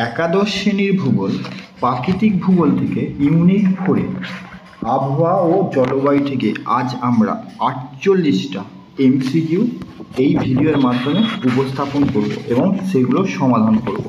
একাদশ শ্রেণীর ভূগোল প্রাকৃতিক ভূগোল থেকে ইউনিট 4 আবহাওয়া ও জলবায়ু থেকে আজ আমরা 48টা এমসিকিউ এই ভিডিওর মাধ্যমে উপস্থাপন করব এবং সেগুলো সমাধান করব।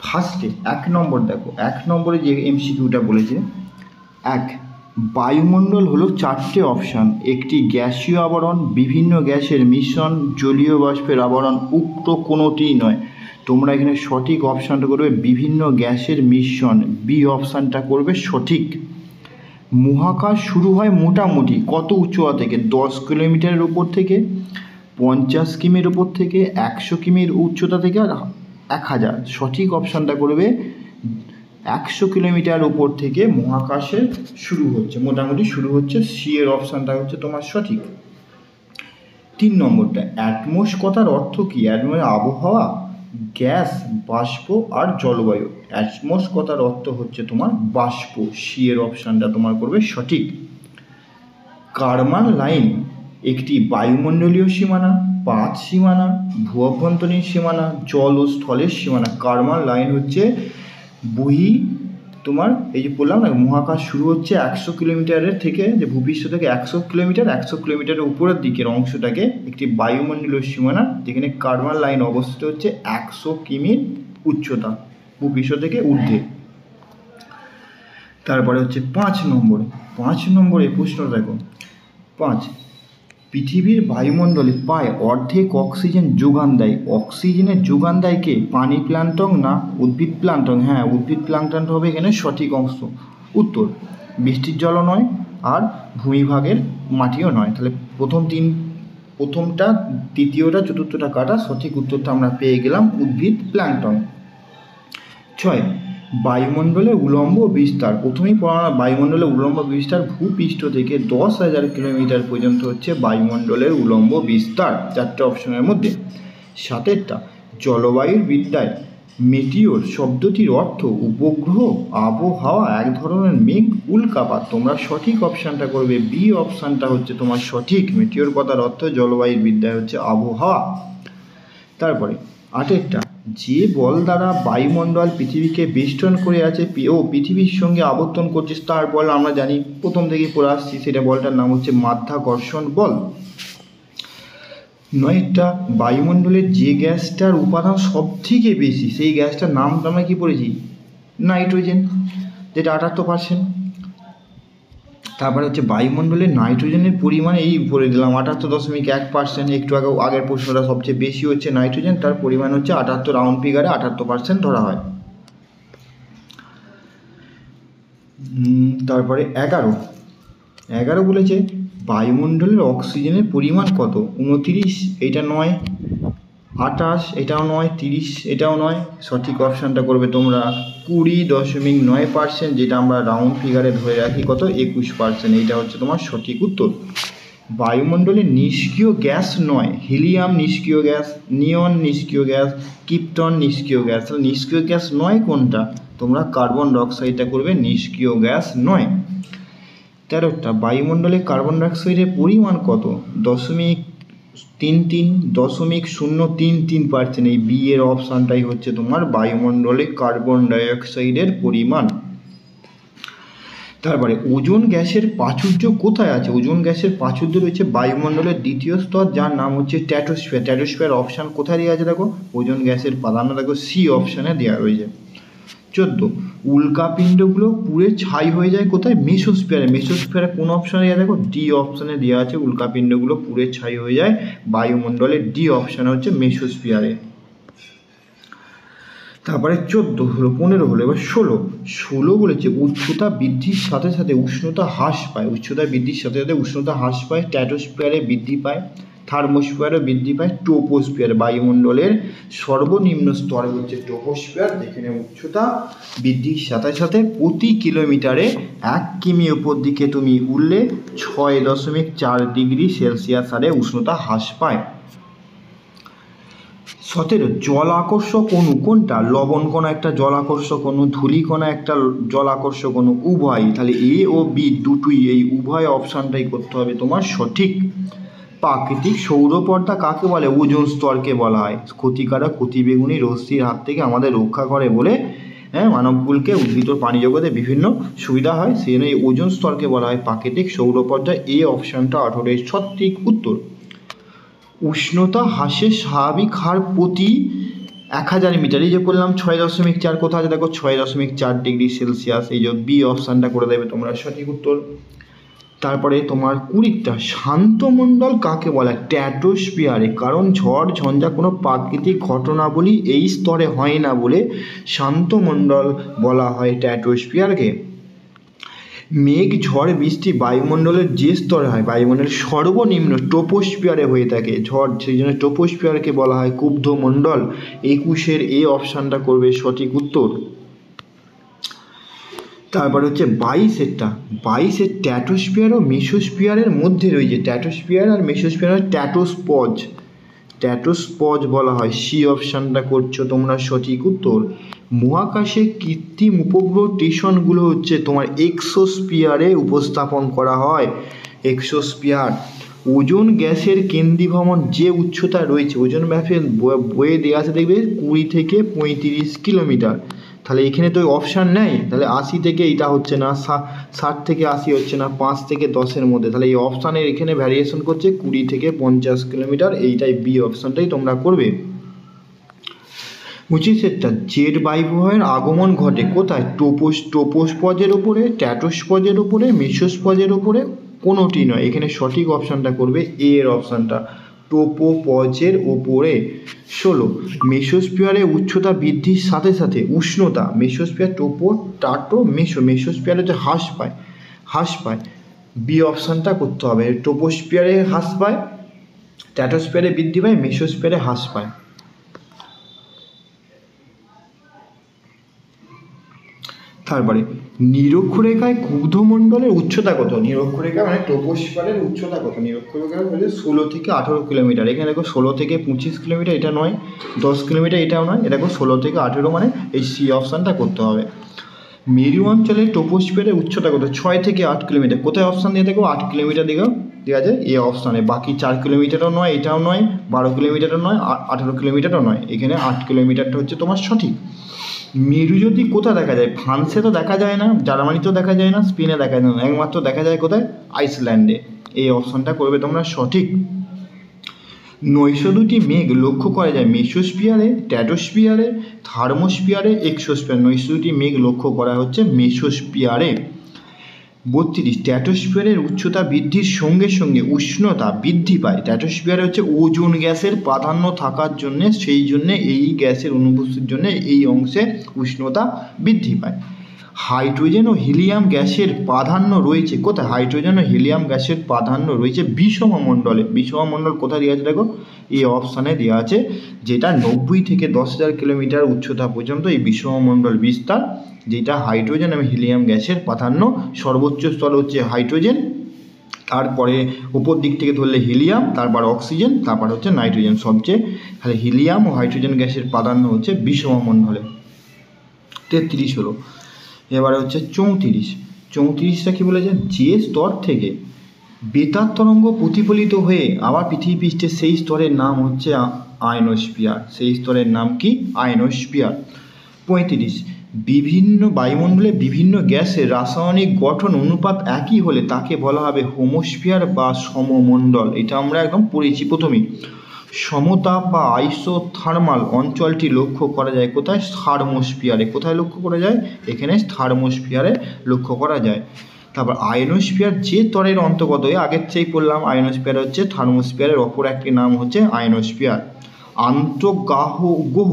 ফার্স্টে 1 নম্বর দেখো, 1 নম্বরে যে এমসিকিউটা বলেছে, বায়ুমণ্ডল হলো 4টে অপশান: একটি গ্যাসীয় আবরণ, বিভিন্ন গ্যাসের মিশ্রণ, জলীয় বাষ্পের আবরণ, উক্ত কোনোটি নয়। তোমরা এখানে সঠিক অপশানটা করবে বিভিন্ন গ্যাসের মিশ্রণ, বি অপশানটা করবে সঠিক। মহাকাশ শুরু হয় মোটামুটি কত উচ্চতা থেকে? 10 কিলোমিটারের উপর থেকে, 50 কিমির উপর থেকে, 100 কিমির উচ্চতা থেকে, আর 1000। সঠিক অপশানটা করবে 100 কিলোমিটার উপর থেকে মহাকাশে শুরু হচ্ছে, মোটামুটি শুরু হচ্ছে, সি এর অপশানটা হচ্ছে তোমার সঠিক। 3 নম্বরটা, অ্যাটমস কথার অর্থ কী? অ্যাটমস আবহাওয়া, গ্যাস, বাষ্প আর জলবায়ু। অ্যাটমস কথার অর্থ হচ্ছে তোমার বাষ্প, সি এর অপশানটা তোমার করবে সঠিক। কারমান লাইন একটি বায়ুমণ্ডলীয় সীমানা, পাত সীমানা, ভূ অভ্যন্তরীণ সীমানা, জল ও স্থলের সীমানা। কারমান লাইন হচ্ছে তোমার এই যে বললাম না, মহাকাশ শুরু হচ্ছে 100 কিলোমিটারের থেকে, যে ভূপৃষ্ঠ থেকে 100 কিলোমিটারের উপরের দিকের অংশটাকে একটি বায়ুমণ্ডলীয় সীমানা, যেখানে কারমান লাইন অবস্থিত হচ্ছে 100 কিমির উচ্চতা ভূপৃষ্ঠ থেকে ঊর্ধ্বে। তারপরে হচ্ছে 5 নম্বরে প্রশ্নটা দেখো। 5, পৃথিবীর বায়ুমণ্ডলে প্রায় অর্ধেক অক্সিজেন যোগান দেয়। অক্সিজেনের যোগান দেয় কে? পানি প্ল্যাঙ্কটন না উদ্ভিদ প্ল্যাঙ্কটন? হ্যাঁ, উদ্ভিদ প্ল্যাঙ্কটন হবে এখানে সঠিক অংশ, উত্তর। বৃষ্টির জলও নয় আর ভূমিভাগের মাটিও নয়। তাহলে প্রথমটা, তৃতীয়টা, চতুর্থটা কাটা, সঠিক উত্তরটা আমরা পেয়ে গেলাম উদ্ভিদ প্ল্যাঙ্কটন। 6, বায়ুমণ্ডলের উলম্ব বিস্তার। প্রথমেই পড়ানো, বায়ুমণ্ডলের উলম্ব বিস্তার ভূপৃষ্ঠ থেকে 10,000 কিলোমিটার পর্যন্ত হচ্ছে বায়ুমণ্ডলের উলম্ব বিস্তার, 4টে অপশনের মধ্যে। 7টা, জলবায়ুর বিদ্যায় মেটিওর শব্দটির অর্থ উপগ্রহ, আবহাওয়া, এক ধরনের মেঘ, উল্কাপাত। তোমরা সঠিক অপশানটা করবে বি অপশানটা হচ্ছে তোমার সঠিক। মেটিওর কথার অর্থ জলবায়ুর বিদ্যায় হচ্ছে আবহাওয়া। তারপরে 8টা, যে বল দ্বারা বায়ুমণ্ডল পৃথিবীকে বেষ্টন করে আছে ও পৃথিবীর সঙ্গে আবর্তন করছে তার বল আমরা জানি, প্রথম থেকেই পড়ে আসছি, সেটা বলটার নাম হচ্ছে মাধ্যাকর্ষণ বল। 9টা, বায়ুমণ্ডলের যে গ্যাসটার উপাদান সব থেকে বেশি, সেই গ্যাসটার নামটা আমরা কি পড়েছি? নাইট্রোজেন, যেটা 78%। তারপরে হচ্ছে বায়ুমণ্ডলে নাইট্রোজেনের পরিমাণ এই উপরে দিলাম 78.1%। একটু আগের প্রশ্নটা সবচেয়ে বেশি হচ্ছে নাইট্রোজেন, তার পরিমাণ হচ্ছে 78, রাউন্ড ফিগারে 78% ধরা হয়। তারপরে 11 বলেছে বায়ুমণ্ডলের অক্সিজেনের পরিমাণ কত? 29, এটা নয়। 28, এটাও নয়। 30, এটাও নয়। সঠিক অপশানটা করবে তোমরা 20.9%, যেটা আমরা রাউন্ড ফিগারে ধরে রাখি কত? 21%। এইটা হচ্ছে তোমার সঠিক উত্তর। বায়ুমণ্ডলে নিষ্ক্রিয় গ্যাস নয়, হিলিয়াম নিষ্ক্রিয় গ্যাস, নিয়ন নিষ্ক্রিয় গ্যাস, ক্রিপ্টন নিষ্ক্রিয় গ্যাস। তাহলে নিষ্ক্রিয় গ্যাস নয় কোনটা? তোমরা কার্বন ডাইঅক্সাইডটা করবে নিষ্ক্রিয় গ্যাস নয়। 13টা, বায়ুমণ্ডলে কার্বন ডাইঅক্সাইডের পরিমাণ কত? 0.33%। এই বি এর অপশানটাই হচ্ছে তোমার বায়ুমণ্ডলে কার্বন ডাইঅক্সাইডের পরিমাণ। তারপরে ওজোন গ্যাসের প্রাচুর্য কোথায় আছে? ওজোন গ্যাসের প্রাচুর্য রয়েছে বায়ুমণ্ডলের দ্বিতীয় স্তর, যার নাম হচ্ছে স্ট্র্যাটোস্ফিয়ার। স্ট্র্যাটোস্ফিয়ার অপশান কোথায় দেওয়া আছে দেখো? ওজোন গ্যাসের প্রাধান্য দেখো সি অপশানে দেওয়া রয়েছে। 14, উল্কাপিণ্ডগুলো পুড়ে ছাই হয়ে যায় কোথায়? মেসোস্ফিয়ারে। মেসোস্ফিয়ারে কোন অপশানে দেওয়া? দেখো ডি অপশানে দেওয়া আছে, উল্কাপিণ্ডগুলো পুড়ে ছাই হয়ে যায় বায়ুমণ্ডলের ডি অপশানে হচ্ছে মেসোস্ফিয়ারে। তারপরে 14 হলো, 15 হলো, এবার 16 বলেছে উচ্চতা বৃদ্ধির সাথে সাথে উষ্ণতা হ্রাস পায়। উচ্চতা বৃদ্ধির সাথে সাথে উষ্ণতা হ্রাস পায়, স্ট্র্যাটোস্ফিয়ারে বৃদ্ধি পায়, থার্মোস্ফিয়ারে বৃদ্ধি পায়, ট্রোপোস্ফিয়ার। বায়ুমণ্ডলের সর্বনিম্ন স্তরে হচ্ছে ট্রোপোস্ফিয়ার, যেখানে উচ্চতা বৃদ্ধির সাথে সাথে প্রতি কিলোমিটারে 1 কিমি উপর দিকে তুমি উঠলে 6.4 ডিগ্রি সেলসিয়াস হারে উষ্ণতা হ্রাস পায়। 17, জল আকর্ষক অণু কোনটা? লবণ কণা একটা জল আকর্ষক অণু, ধূলি কণা একটা জল আকর্ষক অণু, উভয়। তাহলে এ ও বি দুটোই, এই উভয় অপশানটাই করতে হবে তোমার সঠিক। প্রাকৃতিক সৌরপর্দা কাকে বলে? ওজোন স্তরকে বলা হয়। ক্ষতিকারক অতিবেগুনি রশ্মির হাত থেকে আমাদের রক্ষা করে বলে মানবকুলকে উদ্ভিদ ও প্রাণী জগতে বিভিন্ন সুবিধা হয়, সেই জন্য এই ওজোন স্তরকে বলা হয় প্রাকৃতিক সৌরপর্দা। এই অপশানটা 18 সঠিক উত্তর। উষ্ণতা হ্রাসের স্বাভাবিক হার প্রতি 1000 মিটার, এই যে করলাম 6.4, কোথায় আছে দেখো 6.4 ডিগ্রি সেলসিয়াস, এই যে বি অপশানটা করে দেবে তোমরা সঠিক উত্তর। তারপরে তোমার 20টা শান্তমণ্ডল কাকে বলা? স্ট্র্যাটোস্ফিয়ারে, কারণ ঝড় ঝঞ্ঝা কোনো প্রাকৃতিক ঘটনাবলী এই স্তরে হয় না বলে শান্তমণ্ডল বলা হয় স্ট্র্যাটোস্ফিয়ারকে। মেঘ ঝড় বৃষ্টি বায়ুমণ্ডলের যে স্তরে হয়, বায়ুমণ্ডলের সর্বনিম্ন ট্রপোস্ফিয়ারে হয়ে থাকে ঝড়, সেই জন্য ট্রপোস্ফিয়ারকে বলা হয় কুব্ধমণ্ডল। 21 এই অপশানটা করবে সঠিক উত্তর। তারপরে হচ্ছে 22 স্ট্র্যাটোস্ফিয়ার ও মেসোস্ফিয়ারের মধ্যে রয়েছে, স্ট্র্যাটোস্ফিয়ার আর মেসোস্ফিয়ার স্ট্র্যাটোস্পজ বলা হয়, সি অপশানটা করছো তোমরা সঠিক উত্তর। মহাকাশে কৃত্রিম উপগ্রহ স্টেশনগুলো হচ্ছে তোমার এক্সোস্ফিয়ারে উপস্থাপন করা হয়, এক্সোস্ফিয়ার। ওজোন গ্যাসের কেন্দ্রীভ্রমণ যে উচ্চতা রয়েছে, ওজোন গ্যাসের বয়ে দেওয়া আছে দেখবে 20 থেকে 35 কিলোমিটার, তাহলে এখানে তো অপশান নেই, তাহলে 80 থেকে এটা হচ্ছে না, 60 থেকে 80 হচ্ছে না, 5 থেকে 10-এর মধ্যে, তাহলে এই অপশানের এখানে ভ্যারিয়েশন করছে 20 থেকে 50 কিলোমিটার, এইটাই বি অপশানটাই তোমরা করবে। 25 জেট বায়ুপ্রবাহের আগমন ঘটে কোথায়? ট্রপোস্পজের ওপরে, স্ট্র্যাটোস্পজের ওপরে, মেসোস্পজের ওপরে, কোনোটি নয়, এখানে সঠিক অপশানটা করবে এ এর অপশানটা, ট্রপোপজের ওপরে। 16 মেসোস্ফিয়ারে উচ্চতা বৃদ্ধির সাথে সাথে উষ্ণতা, মেসোস্ফিয়ার মেসোস্ফিয়ারে যে হ্রাস পায়, বি অপশানটা করতে হবে। ট্রপোস্ফিয়ারে হ্রাস পায়, স্ট্র্যাটোস্ফিয়ারে বৃদ্ধি পায়, মেসোস্ফিয়ারে হ্রাস পায়। তারপরে নিরক্ষরেখায় ক্ষুব্ধমণ্ডলের উচ্চতা কত? নিরক্ষরেখা মানে ট্রপোস্ফিয়ারের উচ্চতা কত? নিরক্ষরেখা হচ্ছে 16 থেকে 18 কিলোমিটার, এখানে দেখো 16 থেকে 25 কিলোমিটার, এটা নয়, 10 কিলোমিটার এটাও নয়, এটা দেখো 16 থেকে 18, মানে এই সি অপশানটা করতে হবে। মেরু অঞ্চলের ট্রপোস্ফিয়ারের উচ্চতা কত? 6 থেকে 8 কিলোমিটার, কোথায় অপশান দিয়ে দেখো 8 কিলোমিটার দিকেও দেওয়া যায় এই অপশানে, বাকি 4 কিলোমিটারও নয়, এটাও নয়, 12 কিলোমিটারও নয়, 18 কিলোমিটারও নয়, এখানে 8 কিলোমিটারটা হচ্ছে তোমার সঠিক। মেরুজ্যোতি কোথায় দেখা যায়? ফ্রান্সে তো দেখা যায় না, জার্মানিতেও দেখা যায় না, স্পেনে দেখা যায় না, একমাত্র দেখা যায় কোথায়? আইসল্যান্ডে, এই অপশানটা করবে তোমরা সঠিক। 902টি মেঘ লক্ষ্য করা যায় মেসোস্ফিয়ারে, স্ট্র্যাটোস্ফিয়ারে, থার্মোস্ফিয়ারে, এক্সোস্ফিয়ারে। 902টি মেঘ লক্ষ্য করা হচ্ছে মেসোস্ফিয়ারে। 32 স্ট্র্যাটোস্ফিয়ারের উচ্চতা বৃদ্ধির সঙ্গে সঙ্গে উষ্ণতা বৃদ্ধি পায়, স্ট্র্যাটোস্ফিয়ারে হচ্ছে ওজোন গ্যাসের প্রাধান্য থাকার জন্যে, সেই জন্যে এই গ্যাসের অনুপস্থিতির জন্যে এই অংশে উষ্ণতা বৃদ্ধি পায়। হাইড্রোজেন ও হিলিয়াম গ্যাসের প্রাধান্য রয়েছে কোথায়? হাইড্রোজেন ও হিলিয়াম গ্যাসের প্রাধান্য রয়েছে বিষমমণ্ডলে। বিষমমণ্ডল কোথায় দেওয়া আছে দেখো এই অপশানে দেওয়া আছে, যেটা 90 থেকে 10,000 কিলোমিটার উচ্চতা পর্যন্ত এই বিষমমণ্ডল বিস্তার, যেটা হাইড্রোজেন এবং হিলিয়াম গ্যাসের প্রাধান্য। সর্বোচ্চ স্তর হচ্ছে হাইড্রোজেন, তারপরে উপর দিক থেকে ধরলে হিলিয়াম, তারপর অক্সিজেন, তারপর হচ্ছে নাইট্রোজেন, সবচেয়ে তাহলে হিলিয়াম ও হাইড্রোজেন গ্যাসের প্রাধান্য হচ্ছে বিষমমণ্ডলে। 33 হলো। এবারে হচ্ছে 34টা কী বলেছে? যে স্তর থেকে বেতার তরঙ্গ প্রতিফলিত হয়ে আবার পৃথিবী পৃষ্ঠে, সেই স্তরের নাম হচ্ছে আয়নোস্ফিয়ার, সেই স্তরের নাম কি? আয়নোস্ফিয়ার। 35 বিভিন্ন বায়ুমণ্ডলে বিভিন্ন গ্যাসের রাসায়নিক গঠন অনুপাত একই হলে তাকে বলা হবে হোমোস্ফিয়ার বা সমমণ্ডল, এটা আমরা একদম পড়েছি প্রথমেই। সমতাপ বা আইসোথার্মাল অঞ্চলটি লক্ষ্য করা যায় কোথায়? থার্মোস্ফিয়ারে। কোথায় লক্ষ্য করা যায়? এখানে থার্মোস্ফিয়ারে লক্ষ্য করা যায়। তারপর আয়নোস্ফিয়ার যে স্তরের অন্তর্গত, আগের চেয়েই পড়লাম, আয়নোস্ফিয়ার হচ্ছে থার্মোস্ফিয়ারের অপর একটি নাম হচ্ছে আয়নোস্ফিয়ার। আন্তঃগ্রহ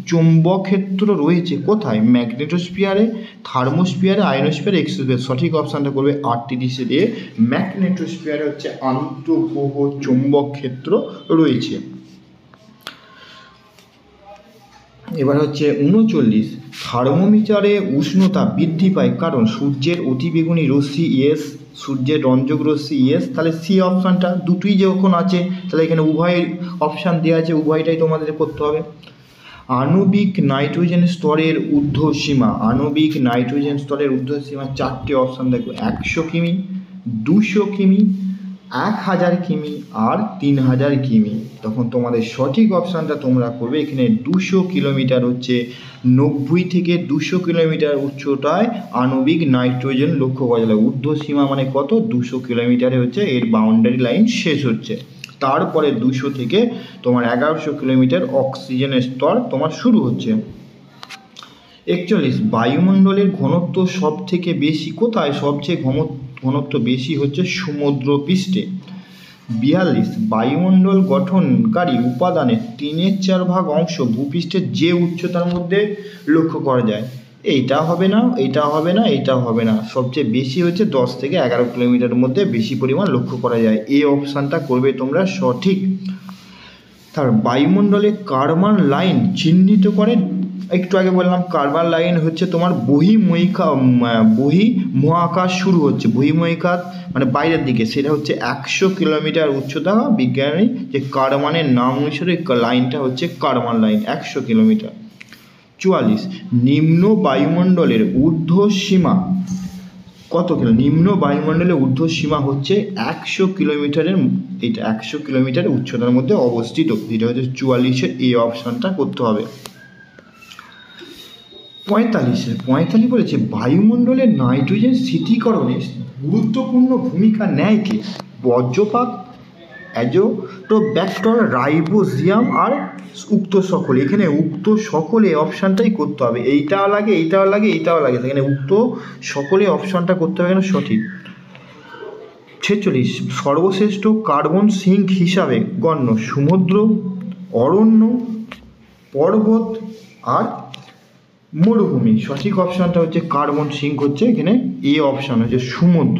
চৌম্বক ক্ষেত্র রয়েছে কোথায়? ম্যাগনেটোস্ফিয়ারে, থার্মোস্ফিয়ারে, আয়নোস্ফিয়ারে, এক্সোস্ফিয়ারে। সঠিক অপশানটা করবে 38 দিয়ে, ম্যাগনেটোস্ফিয়ারে হচ্ছে আন্তঃগ্রহ চৌম্বক ক্ষেত্র রয়েছে। এবার হচ্ছে 39 থার্মোমিটারে উষ্ণতা বৃদ্ধি পায় কারণ সূর্যের অতিবেগুনি রশ্মি ইয়েস, সূর্যের রঞ্জক রশ্মি ইয়েস, তাহলে সি অপশানটা, দুটোই যখন আছে তাহলে এখানে উভয় অপশান দেওয়া আছে, উভয়টাই তোমাদের করতে হবে। আণবিক নাইট্রোজেন স্তরের ঊর্ধ্বসীমা, আণবিক নাইট্রোজেন স্তরের ঊর্ধ্বসীমা 4টে অপশান দেখো, 100 কিমি, 200 কিমি, 1000 কিমি আর 3000 কিমি, তখন তোমাদের সঠিক অপশানটা তোমরা করবে এখানে 200 কিলোমিটার হচ্ছে 90 থেকে 200 কিলোমিটার উচ্চতায় আণবিক নাইট্রোজেন লক্ষ্য করা যায়। ঊর্ধ্বসীমা মানে কত? 200 কিলোমিটারে হচ্ছে এর বাউন্ডারি লাইন শেষ হচ্ছে। তারপরে 200 থেকে তোমার 1100 কিলোমিটার অক্সিজেনের স্তর তোমার শুরু হচ্ছে। 41 বায়ুমণ্ডলের ঘনত্ব সব থেকে বেশি কোথায়? সবচেয়ে ঘনত্ব বেশি হচ্ছে সমুদ্র পৃষ্ঠে। 42 বায়ুমণ্ডল গঠনকারী উপাদানের 3/4 ভাগ অংশ ভূপৃষ্ঠের যে উচ্চতার মধ্যে লক্ষ্য করা যায়। এইটা হবে না, এটা হবে না, এটা হবে না, সবচেয়ে বেশি হচ্ছে 10 থেকে 11 কিলোমিটারের মধ্যে বেশি পরিমাণ লক্ষ্য করা যায়। এই অপশানটা করবে তোমরা সঠিক। তার বায়ুমণ্ডলে কার্বন লাইন চিহ্নিত করে, একটু আগে বললাম কার্বন লাইন হচ্ছে তোমার বহি মহাকাশ শুরু হচ্ছে, বহি মহাকাশ মানে বাইরের দিকে, সেটা হচ্ছে 100 কিলোমিটার উচ্চতা। বিজ্ঞানী যে কার্বনের নাম অনুসারে লাইনটা হচ্ছে কার্বন লাইন 100 কিলোমিটার। 44 নিম্ন বায়ুমণ্ডলের ঊর্ধ্বসীমা কত কিলো? নিম্ন বায়ুমণ্ডলের ঊর্ধ্বসীমা হচ্ছে 100 কিলোমিটারের, এটা 100 কিলোমিটার উচ্চতার মধ্যে অবস্থিত। যেটা হচ্ছে 44-এর এই অপশানটা করতে হবে। 45 বলেছে বায়ুমণ্ডলের নাইট্রোজেন স্থিতিকরণে গুরুত্বপূর্ণ ভূমিকা নেয় কে? বজ্রপাত, অ্যাজোটোব্যাক্টর, রাইবোজিয়াম আর উক্ত সকলে। এখানে উক্ত সকলে অপশানটাই করতে হবে, এইটাও লাগে, এইটাও লাগে, এইটাও লাগে, সেখানে উক্ত সকলে অপশানটা করতে হবে না সঠিক। 46 সর্বশ্রেষ্ঠ কার্বন সিঙ্ক হিসাবে গণ্য সমুদ্র, অরণ্য, পর্বত আর মরুভূমি। সঠিক অপশানটা হচ্ছে কার্বন সিঙ্ক হচ্ছে এখানে এ অপশান হচ্ছে সমুদ্র।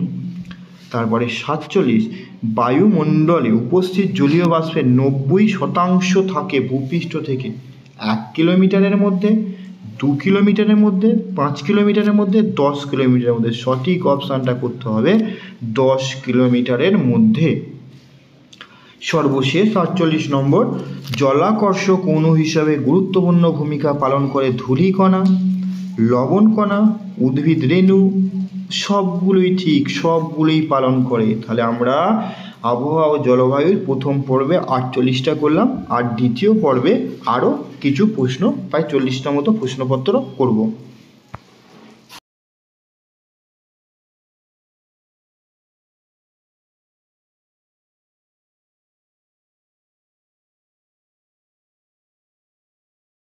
তারপরে 47 বায়ুমণ্ডলে উপস্থিত জলীয় বাষ্পের 90% থাকে ভূপৃষ্ঠ থেকে 1 কিলোমিটারের মধ্যে, 2 কিলোমিটারের মধ্যে, 5 কিলোমিটারের মধ্যে, 10 কিলোমিটারের মধ্যে। সঠিক অপশানটা করতে হবে 10 কিলোমিটারের মধ্যে। সর্বশেষ 48 নম্বর জলাকর্ষক অণু হিসাবে গুরুত্বপূর্ণ ভূমিকা পালন করে ধূলিকণা, লবণকণা, উদ্ভিদ রেণু। সবগুলোই ঠিক, সবগুলোই পালন করে। তাহলে আমরা আবহাওয়া ও জলবায়ুর প্রথম পর্বে 48টা করলাম, আর দ্বিতীয় পর্বে আরও কিছু প্রশ্ন, প্রায় 40টা মতো প্রশ্নপত্র করব।